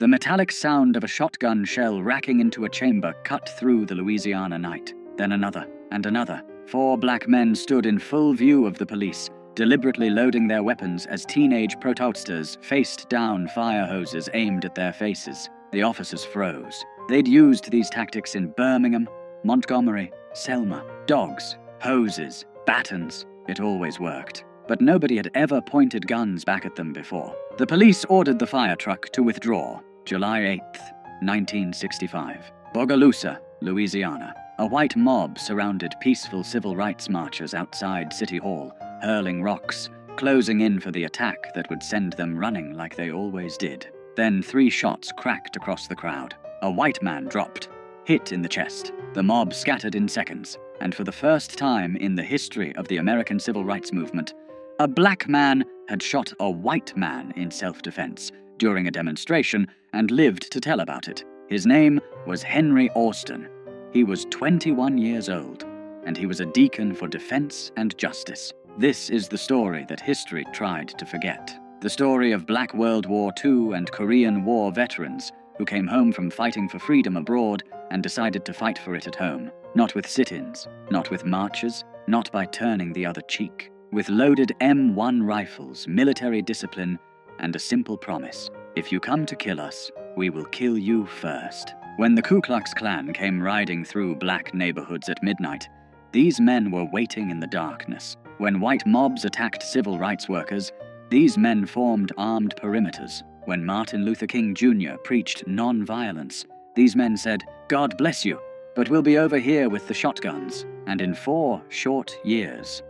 The metallic sound of a shotgun shell racking into a chamber cut through the Louisiana night. Then another, and another. 4 black men stood in full view of the police, deliberately loading their weapons as teenage protesters faced down fire hoses aimed at their faces. The officers froze. They'd used these tactics in Birmingham, Montgomery, Selma. Dogs, hoses, batons. It always worked. But nobody had ever pointed guns back at them before. The police ordered the fire truck to withdraw. July 8th, 1965. Bogalusa, Louisiana. A white mob surrounded peaceful civil rights marchers outside City Hall, hurling rocks, closing in for the attack that would send them running like they always did. Then 3 shots cracked across the crowd. A white man dropped, hit in the chest. The mob scattered in seconds, and for the first time in the history of the American civil rights movement, a black man had shot a white man in self-defense during a demonstration and lived to tell about it. His name was Henry Austin. He was 21 years old, and he was a deacon for defense and justice. This is the story that history tried to forget. The story of Black World War II and Korean War veterans who came home from fighting for freedom abroad and decided to fight for it at home. Not with sit-ins, not with marches, not by turning the other cheek. With loaded M1 rifles, military discipline, and a simple promise. If you come to kill us, we will kill you first. When the Ku Klux Klan came riding through black neighborhoods at midnight, these men were waiting in the darkness. When white mobs attacked civil rights workers, these men formed armed perimeters. When Martin Luther King Jr. preached non-violence, these men said, "God bless you, but we'll be over here with the shotguns." And in 4 short years,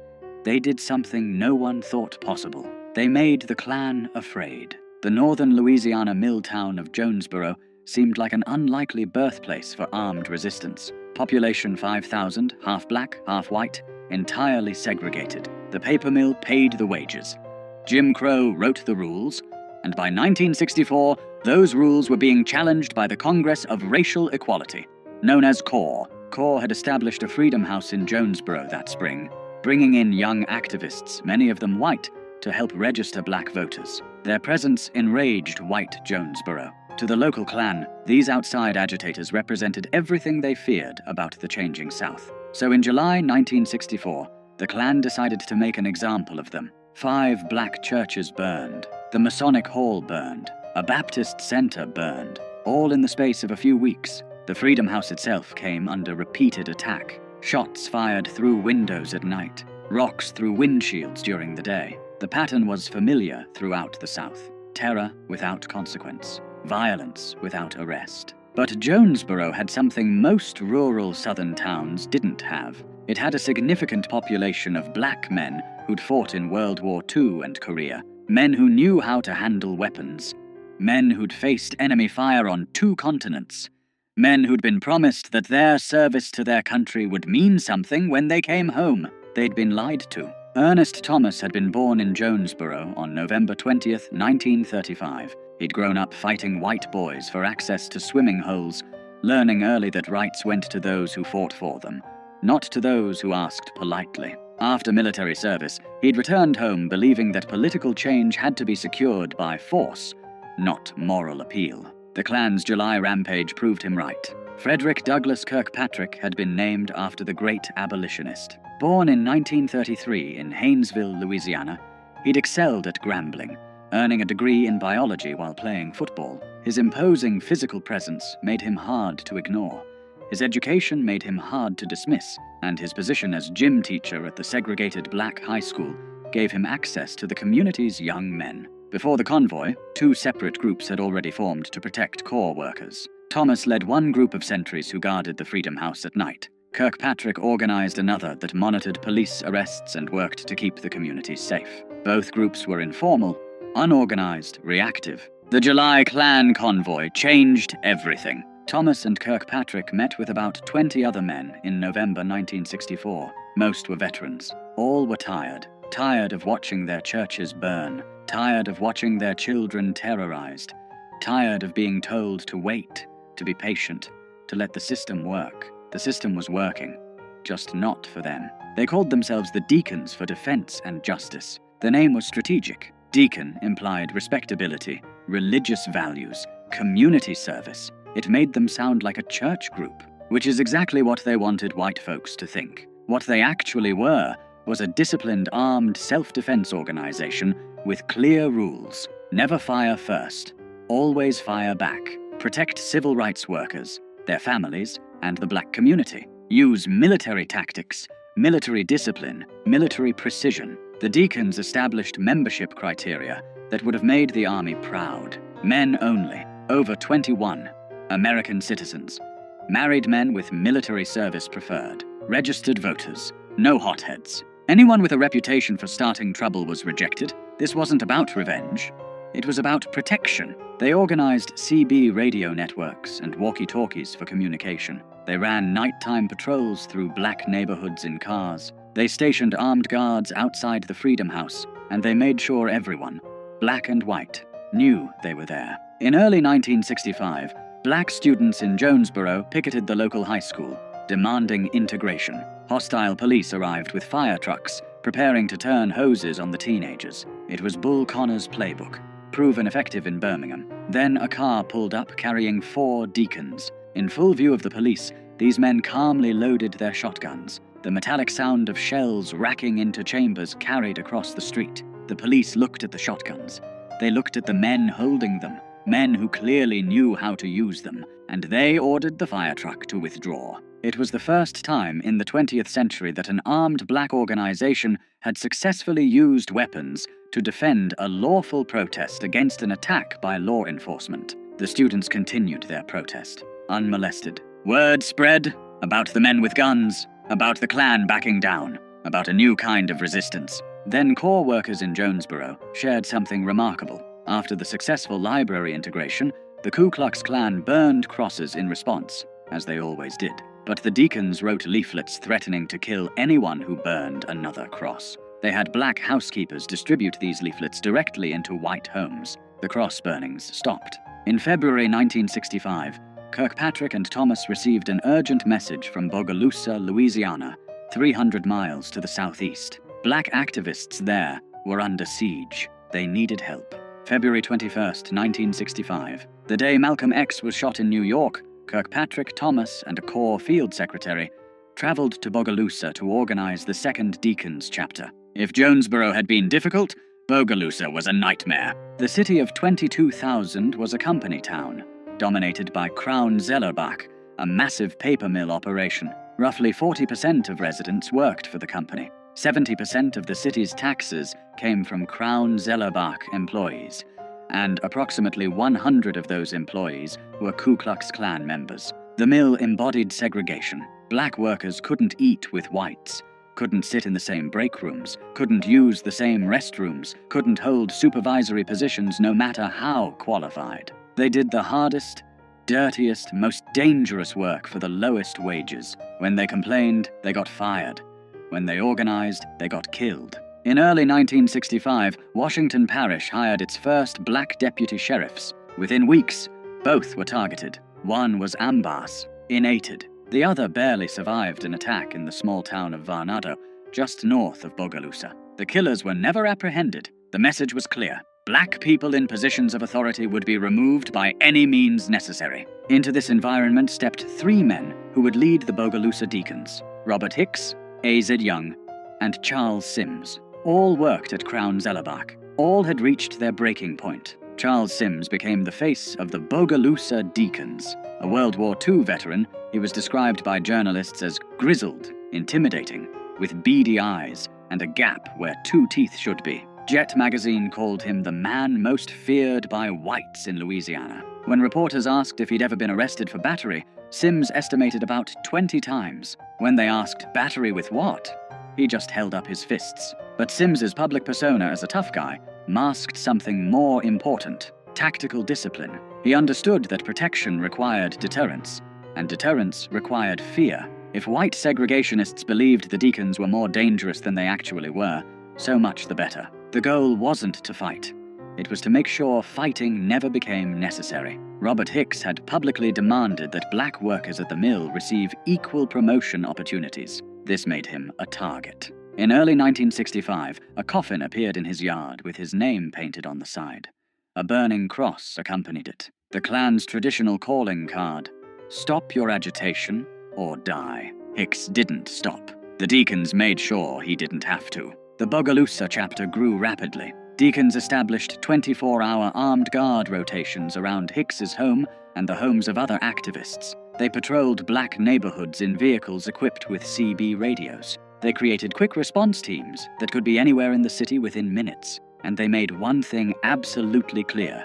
they did something no one thought possible. They made the Klan afraid. The northern Louisiana mill town of Jonesboro seemed like an unlikely birthplace for armed resistance. Population 5,000, half black, half white, entirely segregated. The paper mill paid the wages. Jim Crow wrote the rules, and by 1964, those rules were being challenged by the Congress of Racial Equality, known as CORE. CORE had established a freedom house in Jonesboro that spring, bringing in young activists, many of them white, to help register black voters. Their presence enraged white Jonesboro. To the local Klan, these outside agitators represented everything they feared about the changing South. So in July 1964, the Klan decided to make an example of them. 5 black churches burned. The Masonic Hall burned. A Baptist center burned. All in the space of a few weeks. The Freedom House itself came under repeated attack. Shots fired through windows at night. Rocks through windshields during the day. The pattern was familiar throughout the South. Terror without consequence. Violence without arrest. But Jonesboro had something most rural southern towns didn't have. It had a significant population of black men who'd fought in World War II and Korea. Men who knew how to handle weapons. Men who'd faced enemy fire on 2 continents. Men who'd been promised that their service to their country would mean something when they came home. They'd been lied to. Ernest Thomas had been born in Jonesboro on November 20th, 1935. He'd grown up fighting white boys for access to swimming holes, learning early that rights went to those who fought for them, not to those who asked politely. After military service, he'd returned home believing that political change had to be secured by force, not moral appeal. The Klan's July rampage proved him right. Frederick Douglass Kirkpatrick had been named after the great abolitionist. Born in 1933 in Haynesville, Louisiana, he'd excelled at Grambling, earning a degree in biology while playing football. His imposing physical presence made him hard to ignore. His education made him hard to dismiss, and his position as gym teacher at the segregated black high school gave him access to the community's young men. Before the convoy, 2 separate groups had already formed to protect CORE workers. Thomas led one group of sentries who guarded the Freedom House at night. Kirkpatrick organized another that monitored police arrests and worked to keep the community safe. Both groups were informal, unorganized, reactive. The July Klan convoy changed everything. Thomas and Kirkpatrick met with about 20 other men in November 1964. Most were veterans. All were tired. Tired of watching their churches burn. Tired of watching their children terrorized. Tired of being told to wait, to be patient, to let the system work. The system was working, just not for them. They called themselves the Deacons for Defense and Justice. The name was strategic. Deacon implied respectability, religious values, community service. It made them sound like a church group, which is exactly what they wanted white folks to think. What they actually were was a disciplined armed self-defense organization with clear rules. Never fire first. Always fire back. Protect civil rights workers, their families, and the black community. Use military tactics, military discipline, military precision. The Deacons established membership criteria that would have made the Army proud. Men only, over 21, American citizens. Married men with military service preferred. Registered voters. No hotheads. Anyone with a reputation for starting trouble was rejected. This wasn't about revenge. It was about protection. They organized CB radio networks and walkie-talkies for communication. They ran nighttime patrols through black neighborhoods in cars. They stationed armed guards outside the Freedom House, and they made sure everyone, black and white, knew they were there. In early 1965, black students in Jonesboro picketed the local high school, demanding integration. Hostile police arrived with fire trucks, preparing to turn hoses on the teenagers. It was Bull Connor's playbook, proven effective in Birmingham. Then a car pulled up carrying 4 deacons. In full view of the police, these men calmly loaded their shotguns. The metallic sound of shells racking into chambers carried across the street. The police looked at the shotguns. They looked at the men holding them, men who clearly knew how to use them, and they ordered the fire truck to withdraw. It was the first time in the 20th century that an armed black organization had successfully used weapons to defend a lawful protest against an attack by law enforcement. The students continued their protest, unmolested. Word spread about the men with guns, about the Klan backing down, about a new kind of resistance. Then corps workers in Jonesboro shared something remarkable. After the successful library integration, the Ku Klux Klan burned crosses in response, as they always did. But the Deacons wrote leaflets threatening to kill anyone who burned another cross. They had black housekeepers distribute these leaflets directly into white homes. The cross burnings stopped. In February 1965, Kirkpatrick and Thomas received an urgent message from Bogalusa, Louisiana, 300 miles to the southeast. Black activists there were under siege. They needed help. February 21st, 1965. The day Malcolm X was shot in New York, Kirkpatrick, Thomas, and a Corps field secretary traveled to Bogalusa to organize the Second Deacons chapter. If Jonesboro had been difficult, Bogalusa was a nightmare. The city of 22,000 was a company town, dominated by Crown Zellerbach, a massive paper mill operation. Roughly 40% of residents worked for the company. 70% of the city's taxes came from Crown Zellerbach employees, and approximately 100 of those employees were Ku Klux Klan members. The mill embodied segregation. Black workers couldn't eat with whites, couldn't sit in the same break rooms, couldn't use the same restrooms, couldn't hold supervisory positions no matter how qualified. They did the hardest, dirtiest, most dangerous work for the lowest wages. When they complained, they got fired. When they organized, they got killed. In early 1965, Washington Parish hired its first black deputy sheriffs. Within weeks, both were targeted. One was Ambas, innated. The other barely survived an attack in the small town of Varnado, just north of Bogalusa. The killers were never apprehended. The message was clear. Black people in positions of authority would be removed by any means necessary. Into this environment stepped 3 men who would lead the Bogalusa Deacons: Robert Hicks, A.Z. Young, and Charles Sims. All worked at Crown Zellerbach. All had reached their breaking point. Charles Sims became the face of the Bogalusa Deacons. A World War II veteran, he was described by journalists as grizzled, intimidating, with beady eyes and a gap where 2 teeth should be. Jet magazine called him the man most feared by whites in Louisiana. When reporters asked if he'd ever been arrested for battery, Sims estimated about 20 times. When they asked, battery with what? He just held up his fists. But Sims's public persona as a tough guy masked something more important: tactical discipline. He understood that protection required deterrence, and deterrence required fear. If white segregationists believed the Deacons were more dangerous than they actually were, so much the better. The goal wasn't to fight. It was to make sure fighting never became necessary. Robert Hicks had publicly demanded that black workers at the mill receive equal promotion opportunities. This made him a target. In early 1965, a coffin appeared in his yard with his name painted on the side. A burning cross accompanied it. the Klan's traditional calling card. Stop your agitation or die. Hicks didn't stop. The deacons made sure he didn't have to. The Bogalusa chapter grew rapidly. Deacons established 24-hour armed guard rotations around Hicks's home and the homes of other activists. They patrolled black neighborhoods in vehicles equipped with CB radios. They created quick response teams that could be anywhere in the city within minutes. And they made one thing absolutely clear.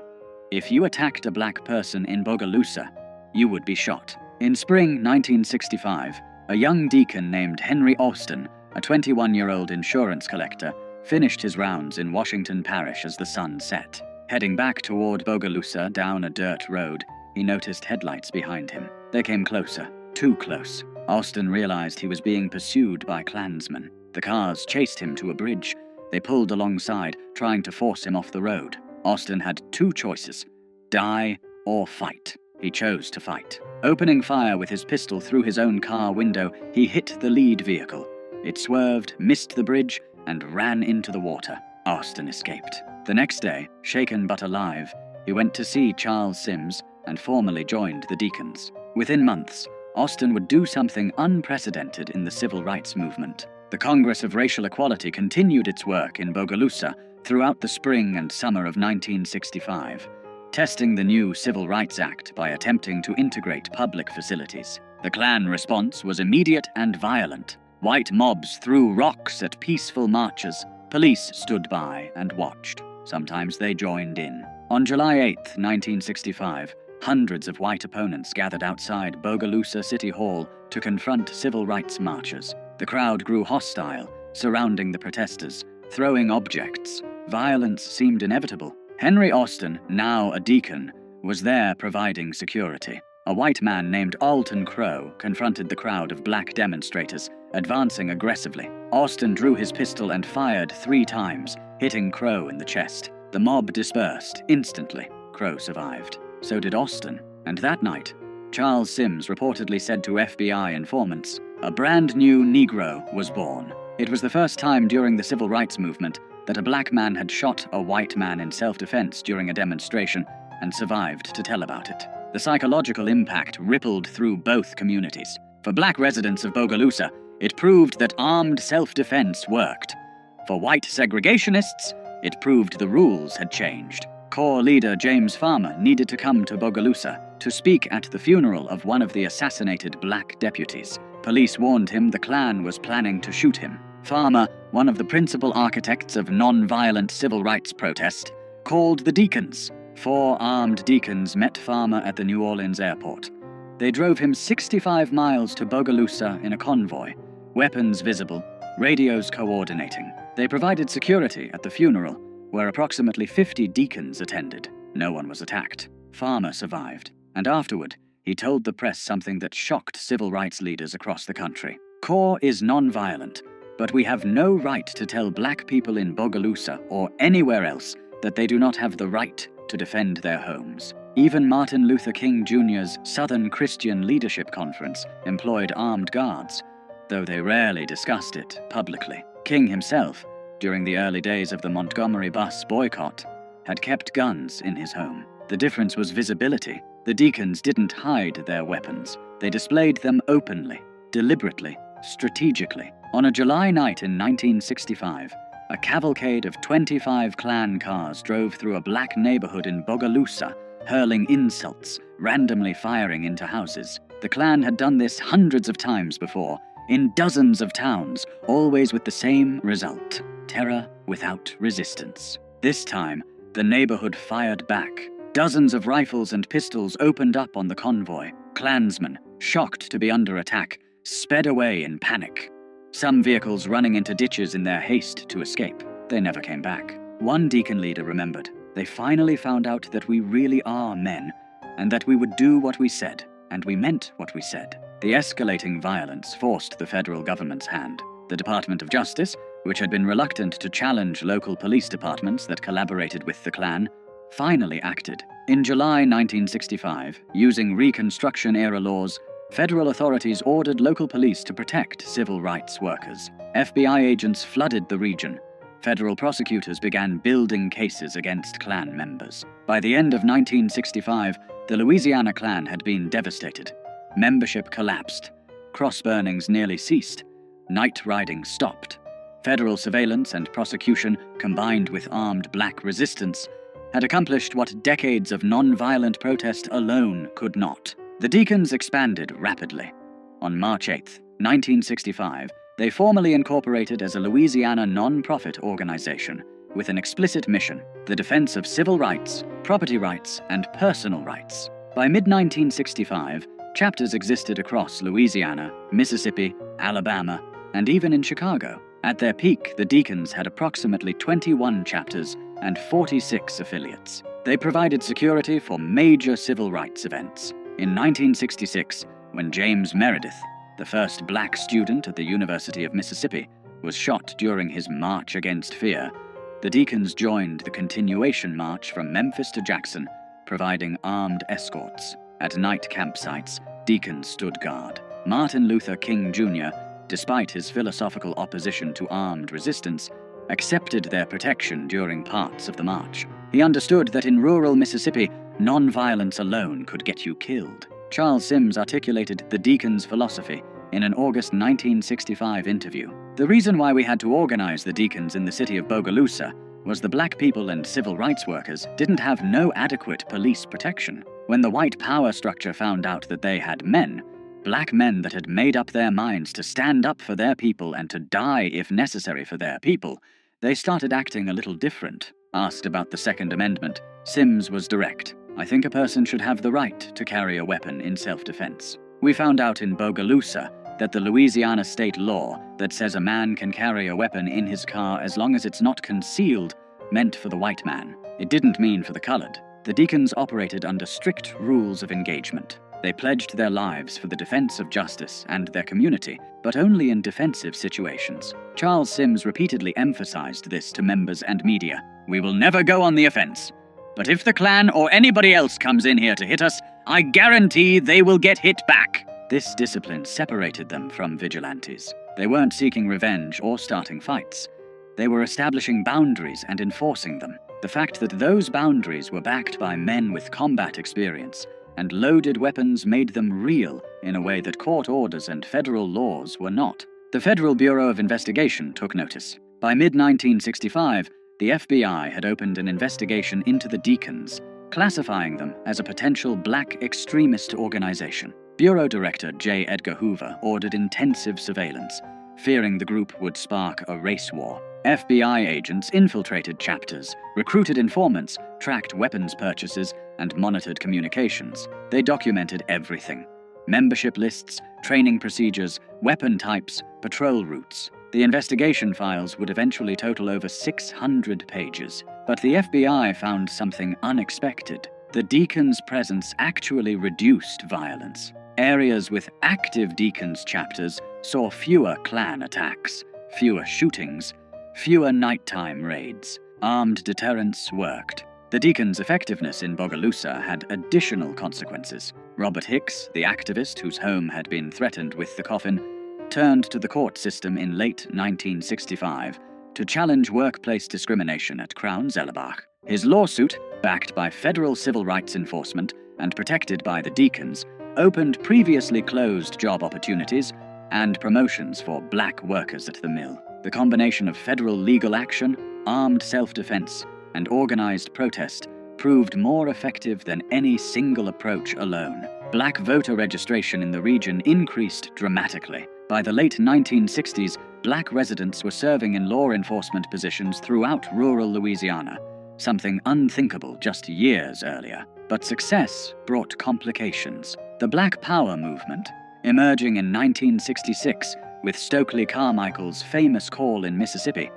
If you attacked a black person in Bogalusa, you would be shot. In spring 1965, a young deacon named Henry Austin, a 21-year-old insurance collector, finished his rounds in Washington Parish as the sun set. Heading back toward Bogalusa down a dirt road, he noticed headlights behind him. They came closer, too close. Austin realized he was being pursued by Klansmen. The cars chased him to a bridge. They pulled alongside, trying to force him off the road. Austin had two choices: die or fight. He chose to fight. Opening fire with his pistol through his own car window, he hit the lead vehicle. It swerved, missed the bridge, and ran into the water. Austin escaped. The next day, shaken but alive, he went to see Charles Sims and formally joined the Deacons. Within months, Austin would do something unprecedented in the civil rights movement. The Congress of Racial Equality continued its work in Bogalusa throughout the spring and summer of 1965, testing the new Civil Rights Act by attempting to integrate public facilities. The Klan response was immediate and violent. White mobs threw rocks at peaceful marchers. Police stood by and watched. Sometimes they joined in. On July 8, 1965, hundreds of white opponents gathered outside Bogalusa City Hall to confront civil rights marchers. The crowd grew hostile, surrounding the protesters, throwing objects. Violence seemed inevitable. Henry Austin, now a deacon, was there providing security. A white man named Alton Crow confronted the crowd of black demonstrators, advancing aggressively. Austin drew his pistol and fired 3 times, hitting Crow in the chest. The mob dispersed instantly. Crow survived. So did Austin. And that night, Charles Sims reportedly said to FBI informants, a brand new Negro was born. It was the first time during the civil rights movement that a black man had shot a white man in self-defense during a demonstration and survived to tell about it. The psychological impact rippled through both communities. For black residents of Bogalusa, it proved that armed self-defense worked. For white segregationists, it proved the rules had changed. Corps leader James Farmer needed to come to Bogalusa to speak at the funeral of one of the assassinated black deputies. Police warned him the Klan was planning to shoot him. Farmer, one of the principal architects of non-violent civil rights protest, called the Deacons. 4 armed deacons met Farmer at the New Orleans airport. They drove him 65 miles to Bogalusa in a convoy, weapons visible, radios coordinating. They provided security at the funeral, where approximately 50 deacons attended. No one was attacked. Farmer survived, and afterward, he told the press something that shocked civil rights leaders across the country. Corps is non-violent, but we have no right to tell black people in Bogalusa or anywhere else that they do not have the right to defend their homes. Even Martin Luther King Jr.'s Southern Christian Leadership Conference employed armed guards, though they rarely discussed it publicly. King himself, during the early days of the Montgomery bus boycott, had kept guns in his home. The difference was visibility. The deacons didn't hide their weapons. They displayed them openly, deliberately, strategically. On a July night in 1965, a cavalcade of 25 Klan cars drove through a black neighborhood in Bogalusa, hurling insults, randomly firing into houses. The Klan had done this hundreds of times before, in dozens of towns, always with the same result: terror without resistance. This time, the neighborhood fired back. Dozens of rifles and pistols opened up on the convoy. Klansmen, shocked to be under attack, sped away in panic. Some vehicles running into ditches in their haste to escape. They never came back. One deacon leader remembered, they finally found out that we really are men, and that we would do what we said, and we meant what we said. The escalating violence forced the federal government's hand. The Department of Justice, which had been reluctant to challenge local police departments that collaborated with the Klan, finally acted. In July 1965, using Reconstruction-era laws, federal authorities ordered local police to protect civil rights workers. FBI agents flooded the region. Federal prosecutors began building cases against Klan members. By the end of 1965, The Louisiana Klan had been devastated. Membership collapsed. Cross-burnings nearly ceased. Night riding stopped. Federal surveillance and prosecution, combined with armed black resistance, had accomplished what decades of non-violent protest alone could not. The Deacons expanded rapidly. On March 8, 1965, they formally incorporated as a Louisiana non-profit organization with an explicit mission: the defense of civil rights, property rights, and personal rights. By mid-1965, chapters existed across Louisiana, Mississippi, Alabama, and even in Chicago. At their peak, the Deacons had approximately 21 chapters and 46 affiliates. They provided security for major civil rights events. In 1966, when James Meredith, the first black student at the University of Mississippi, was shot during his March Against Fear, the Deacons joined the continuation march from Memphis to Jackson, providing armed escorts. At night campsites, Deacons stood guard. Martin Luther King Jr., despite his philosophical opposition to armed resistance, accepted their protection during parts of the march. He understood that in rural Mississippi, non-violence alone could get you killed. Charles Sims articulated the Deacons' philosophy in an August 1965 interview. The reason why we had to organize the Deacons in the city of Bogalusa was the black people and civil rights workers didn't have no adequate police protection. When the white power structure found out that they had men, black men that had made up their minds to stand up for their people and to die if necessary for their people, they started acting a little different. Asked about the Second Amendment, Sims was direct. "I think a person should have the right to carry a weapon in self-defense. We found out in Bogalusa that the Louisiana state law that says a man can carry a weapon in his car as long as it's not concealed meant for the white man. It didn't mean for the colored." The Deacons operated under strict rules of engagement. They pledged their lives for the defense of justice and their community, but only in defensive situations. Charles Sims repeatedly emphasized this to members and media. "We will never go on the offense. But if the Klan or anybody else comes in here to hit us, I guarantee they will get hit back." This discipline separated them from vigilantes. They weren't seeking revenge or starting fights. They were establishing boundaries and enforcing them. The fact that those boundaries were backed by men with combat experience and loaded weapons made them real in a way that court orders and federal laws were not. The Federal Bureau of Investigation took notice. By mid-1965, the FBI had opened an investigation into the Deacons, classifying them as a potential black extremist organization. Bureau Director J. Edgar Hoover ordered intensive surveillance, fearing the group would spark a race war. FBI agents infiltrated chapters, recruited informants, tracked weapons purchases, and monitored communications. They documented everything: membership lists, training procedures, weapon types, patrol routes. The investigation files would eventually total over 600 pages. But the FBI found something unexpected. The Deacons' presence actually reduced violence. Areas with active Deacons chapters saw fewer Klan attacks, fewer shootings, fewer nighttime raids. Armed deterrence worked. The Deacons' effectiveness in Bogalusa had additional consequences. Robert Hicks, the activist whose home had been threatened with the coffin, turned to the court system in late 1965 to challenge workplace discrimination at Crown Zellerbach. His lawsuit, backed by federal civil rights enforcement and protected by the Deacons, opened previously closed job opportunities and promotions for black workers at the mill. The combination of federal legal action, armed self-defense, and organized protest proved more effective than any single approach alone. Black voter registration in the region increased dramatically. By the late 1960s, black residents were serving in law enforcement positions throughout rural Louisiana, something unthinkable just years earlier. But success brought complications. The Black Power movement, emerging in 1966 with Stokely Carmichael's famous call in Mississippi,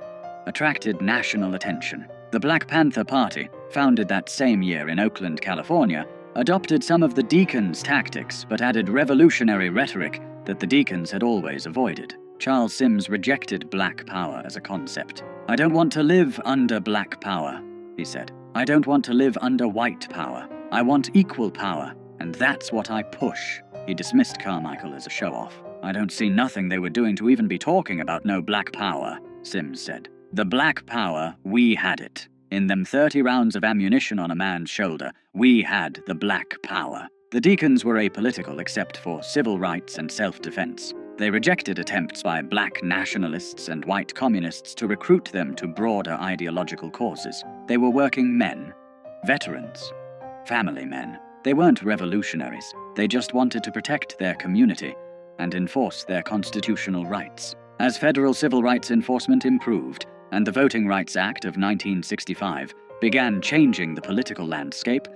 attracted national attention. The Black Panther Party, founded that same year in Oakland, California, adopted some of the Deacons' tactics but added revolutionary rhetoric that the Deacons had always avoided. Charles Sims rejected black power as a concept. "I don't want to live under black power," he said. "I don't want to live under white power. I want equal power, and that's what I push." He dismissed Carmichael as a show-off. "I don't see nothing they were doing to even be talking about no black power," Sims said. "The black power, we had it. In them 30 rounds of ammunition on a man's shoulder, we had the black power. The deacons were apolitical except for civil rights and self-defense. They rejected attempts by black nationalists and white communists to recruit them to broader ideological causes. They were working men, veterans, family men. They weren't revolutionaries. They just wanted to protect their community and enforce their constitutional rights. As federal civil rights enforcement improved, and the Voting Rights Act of 1965 began changing the political landscape,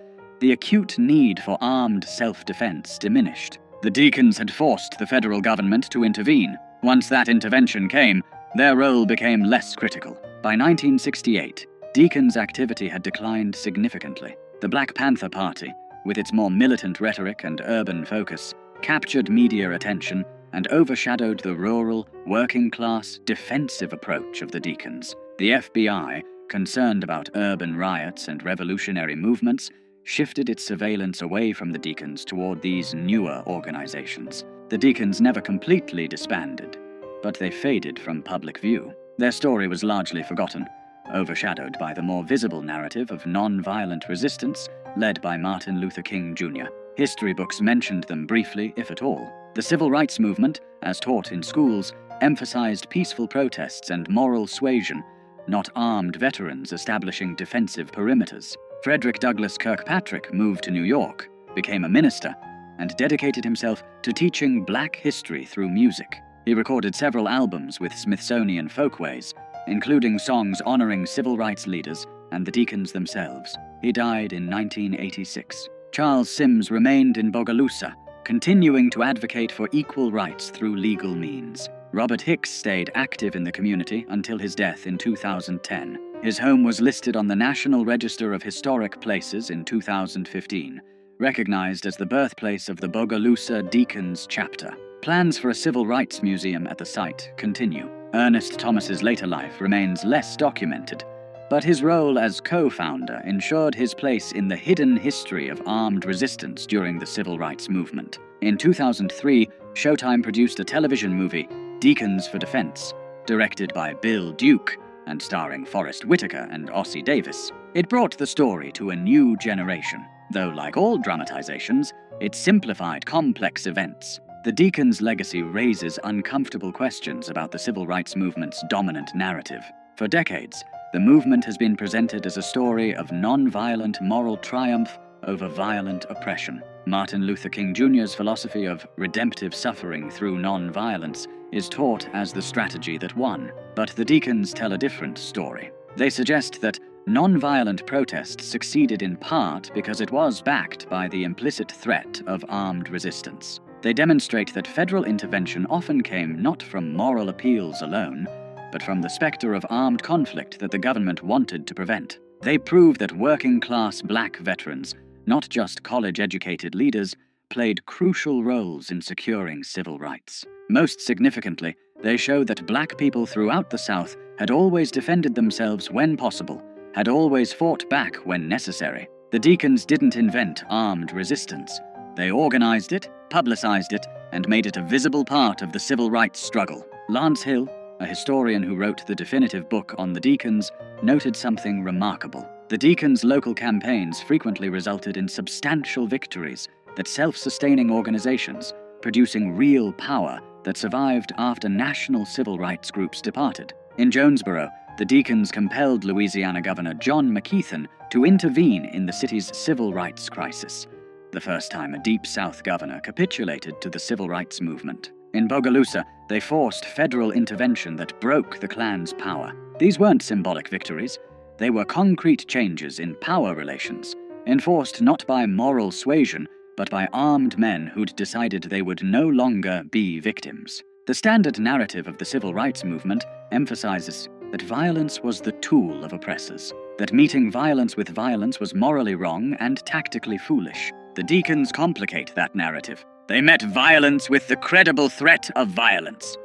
the acute need for armed self-defense diminished. The deacons had forced the federal government to intervene. Once that intervention came, their role became less critical. By 1968, deacons' activity had declined significantly. The Black Panther Party, with its more militant rhetoric and urban focus, captured media attention and overshadowed the rural, working-class, defensive approach of the deacons. The FBI, concerned about urban riots and revolutionary movements, shifted its surveillance away from the deacons toward these newer organizations. The deacons never completely disbanded, but they faded from public view. Their story was largely forgotten, overshadowed by the more visible narrative of non-violent resistance led by Martin Luther King Jr. History books mentioned them briefly, if at all. The civil rights movement, as taught in schools, emphasized peaceful protests and moral suasion, not armed veterans establishing defensive perimeters. Frederick Douglass Kirkpatrick moved to New York, became a minister, and dedicated himself to teaching black history through music. He recorded several albums with Smithsonian Folkways, including songs honoring civil rights leaders and the deacons themselves. He died in 1986. Charles Sims remained in Bogalusa, continuing to advocate for equal rights through legal means. Robert Hicks stayed active in the community until his death in 2010. His home was listed on the National Register of Historic Places in 2015, recognized as the birthplace of the Bogalusa Deacons Chapter. Plans for a civil rights museum at the site continue. Ernest Thomas's later life remains less documented, but his role as co-founder ensured his place in the hidden history of armed resistance during the civil rights movement. In 2003, Showtime produced a television movie, Deacons for Defense, directed by Bill Duke and starring Forrest Whitaker and Ossie Davis. It brought the story to a new generation, though like all dramatizations, it simplified complex events. The Deacons' legacy raises uncomfortable questions about the civil rights movement's dominant narrative. For decades, the movement has been presented as a story of non-violent moral triumph over violent oppression. Martin Luther King Jr.'s philosophy of redemptive suffering through non-violence is taught as the strategy that won, but the deacons tell a different story. They suggest that non-violent protest succeeded in part because it was backed by the implicit threat of armed resistance. They demonstrate that federal intervention often came not from moral appeals alone, but from the specter of armed conflict that the government wanted to prevent. They prove that working-class black veterans, not just college-educated leaders, played crucial roles in securing civil rights. Most significantly, they show that black people throughout the South had always defended themselves when possible, had always fought back when necessary. The deacons didn't invent armed resistance. They organized it, publicized it, and made it a visible part of the civil rights struggle. Lance Hill, a historian who wrote the definitive book on the deacons, noted something remarkable. The deacons' local campaigns frequently resulted in substantial victories that self-sustaining organizations, producing real power that survived after national civil rights groups departed. In Jonesboro, the deacons compelled Louisiana Governor John McKeithen to intervene in the city's civil rights crisis, the first time a Deep South governor capitulated to the civil rights movement. In Bogalusa, they forced federal intervention that broke the Klan's power. These weren't symbolic victories. They were concrete changes in power relations, enforced not by moral suasion, but by armed men who'd decided they would no longer be victims. The standard narrative of the civil rights movement emphasizes that violence was the tool of oppressors, that meeting violence with violence was morally wrong and tactically foolish. The deacons complicate that narrative. They met violence with the credible threat of violence.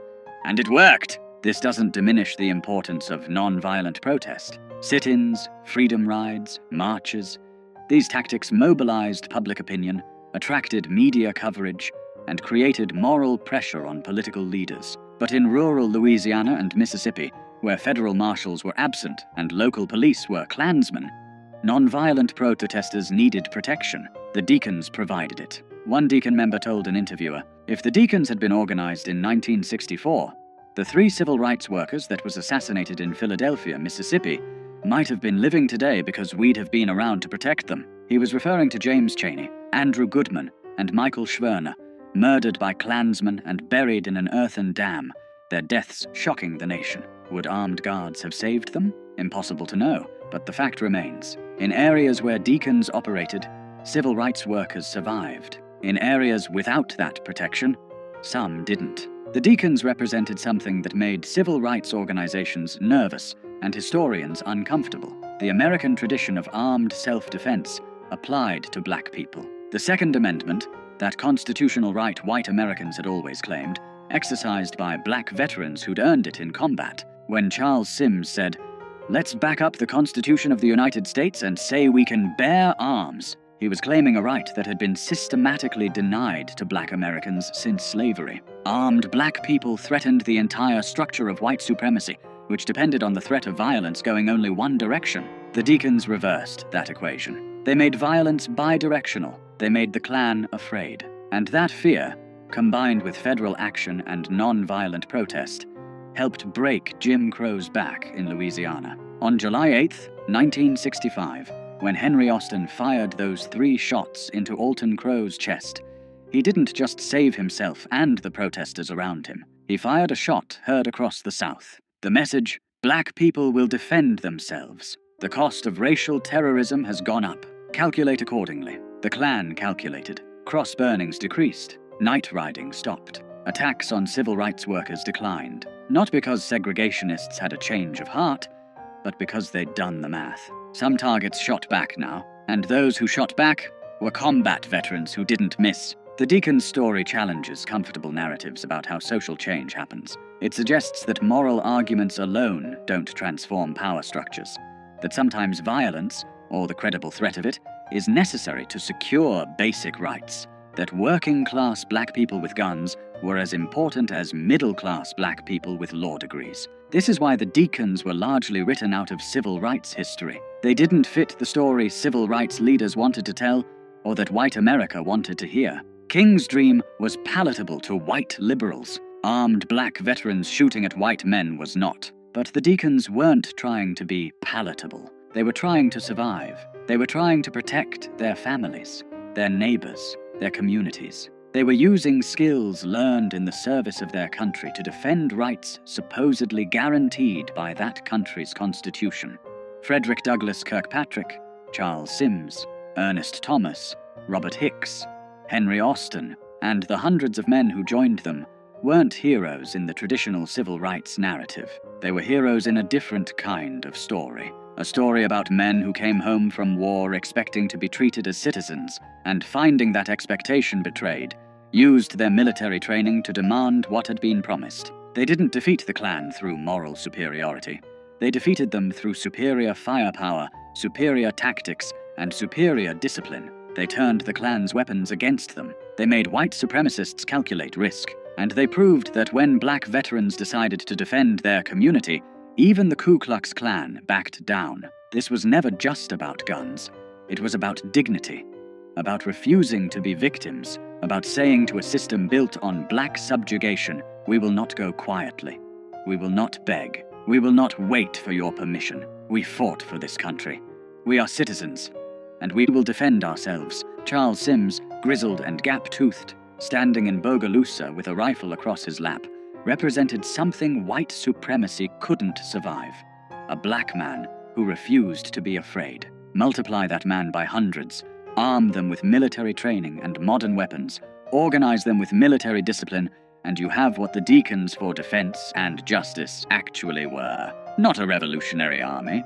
And it worked. This doesn't diminish the importance of non-violent protest. Sit-ins, freedom rides, marches. These tactics mobilized public opinion, attracted media coverage, and created moral pressure on political leaders. But in rural Louisiana and Mississippi, where federal marshals were absent and local police were Klansmen, non-violent protesters needed protection. The Deacons provided it. One Deacon member told an interviewer, "If the Deacons had been organized in 1964, the 3 civil rights workers that was assassinated in Philadelphia, Mississippi, might have been living today because we'd have been around to protect them." He was referring to James Chaney, Andrew Goodman, and Michael Schwerner, murdered by Klansmen and buried in an earthen dam, their deaths shocking the nation. Would armed guards have saved them? Impossible to know, but the fact remains. In areas where Deacons operated, civil rights workers survived. In areas without that protection, some didn't. The Deacons represented something that made civil rights organizations nervous and historians uncomfortable. The American tradition of armed self-defense applied to black people. The Second Amendment, that constitutional right white Americans had always claimed, exercised by black veterans who'd earned it in combat. When Charles Sims said, "Let's back up the Constitution of the United States and say we can bear arms," he was claiming a right that had been systematically denied to black Americans since slavery. Armed black people threatened the entire structure of white supremacy, which depended on the threat of violence going only one direction. The Deacons reversed that equation. They made violence bidirectional. They made the Klan afraid. And that fear, combined with federal action and non-violent protest, helped break Jim Crow's back in Louisiana. On July 8, 1965, when Henry Austin fired those 3 shots into Alton Crow's chest, he didn't just save himself and the protesters around him. He fired a shot heard across the South. The message, "Black people will defend themselves. The cost of racial terrorism has gone up. Calculate accordingly." The Klan calculated. Cross burnings decreased. Night riding stopped. Attacks on civil rights workers declined. Not because segregationists had a change of heart, but because they'd done the math. Some targets shot back now, and those who shot back were combat veterans who didn't miss. The Deacon's story challenges comfortable narratives about how social change happens. It suggests that moral arguments alone don't transform power structures, that sometimes violence, or the credible threat of it, is necessary to secure basic rights, that working-class black people with guns were as important as middle-class black people with law degrees. This is why the Deacons were largely written out of civil rights history. They didn't fit the story civil rights leaders wanted to tell, or that white America wanted to hear. King's dream was palatable to white liberals. Armed black veterans shooting at white men was not. But the Deacons weren't trying to be palatable. They were trying to survive. They were trying to protect their families, their neighbors, their communities. They were using skills learned in the service of their country to defend rights supposedly guaranteed by that country's constitution. Frederick Douglass Kirkpatrick, Charles Sims, Ernest Thomas, Robert Hicks, Henry Austin, and the hundreds of men who joined them weren't heroes in the traditional civil rights narrative. They were heroes in a different kind of story. A story about men who came home from war expecting to be treated as citizens, and finding that expectation betrayed, used their military training to demand what had been promised. They didn't defeat the Klan through moral superiority. They defeated them through superior firepower, superior tactics, and superior discipline. They turned the Klan's weapons against them. They made white supremacists calculate risk. And they proved that when black veterans decided to defend their community, even the Ku Klux Klan backed down. This was never just about guns. It was about dignity, about refusing to be victims, about saying to a system built on black subjugation, "We will not go quietly. We will not beg. We will not wait for your permission. We fought for this country. We are citizens, and we will defend ourselves." Charles Sims, grizzled and gap-toothed, standing in Bogalusa with a rifle across his lap, represented something white supremacy couldn't survive. A black man who refused to be afraid. Multiply that man by hundreds, arm them with military training and modern weapons, organize them with military discipline, and you have what the Deacons for Defense and Justice actually were. Not a revolutionary army,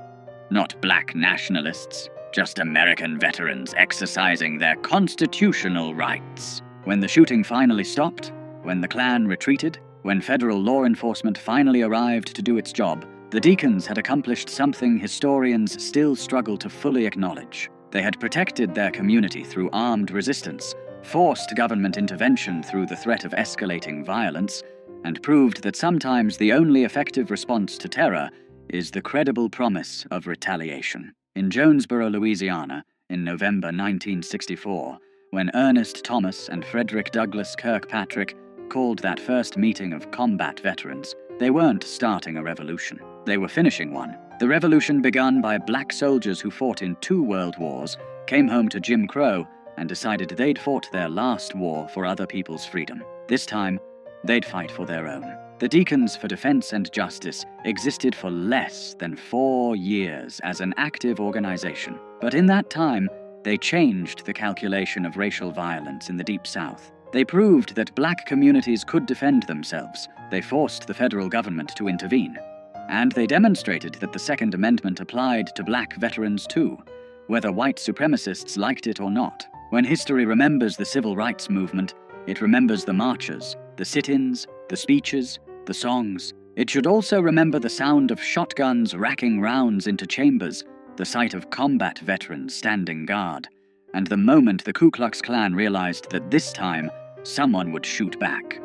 not black nationalists, just American veterans exercising their constitutional rights. When the shooting finally stopped, when the Klan retreated, when federal law enforcement finally arrived to do its job, the Deacons had accomplished something historians still struggle to fully acknowledge. They had protected their community through armed resistance, forced government intervention through the threat of escalating violence, and proved that sometimes the only effective response to terror is the credible promise of retaliation. In Jonesboro, Louisiana, in November 1964, when Ernest Thomas and Frederick Douglass Kirkpatrick called that first meeting of combat veterans, they weren't starting a revolution. They were finishing one. The revolution begun by black soldiers who fought in 2 world wars, came home to Jim Crow, and decided they'd fought their last war for other people's freedom. This time, they'd fight for their own. The Deacons for Defense and Justice existed for less than 4 years as an active organization. But in that time, they changed the calculation of racial violence in the Deep South. They proved that black communities could defend themselves. They forced the federal government to intervene. And they demonstrated that the Second Amendment applied to black veterans too, whether white supremacists liked it or not. When history remembers the civil rights movement, it remembers the marches, the sit-ins, the speeches, the songs. It should also remember the sound of shotguns racking rounds into chambers, the sight of combat veterans standing guard, and the moment the Ku Klux Klan realized that this time someone would shoot back.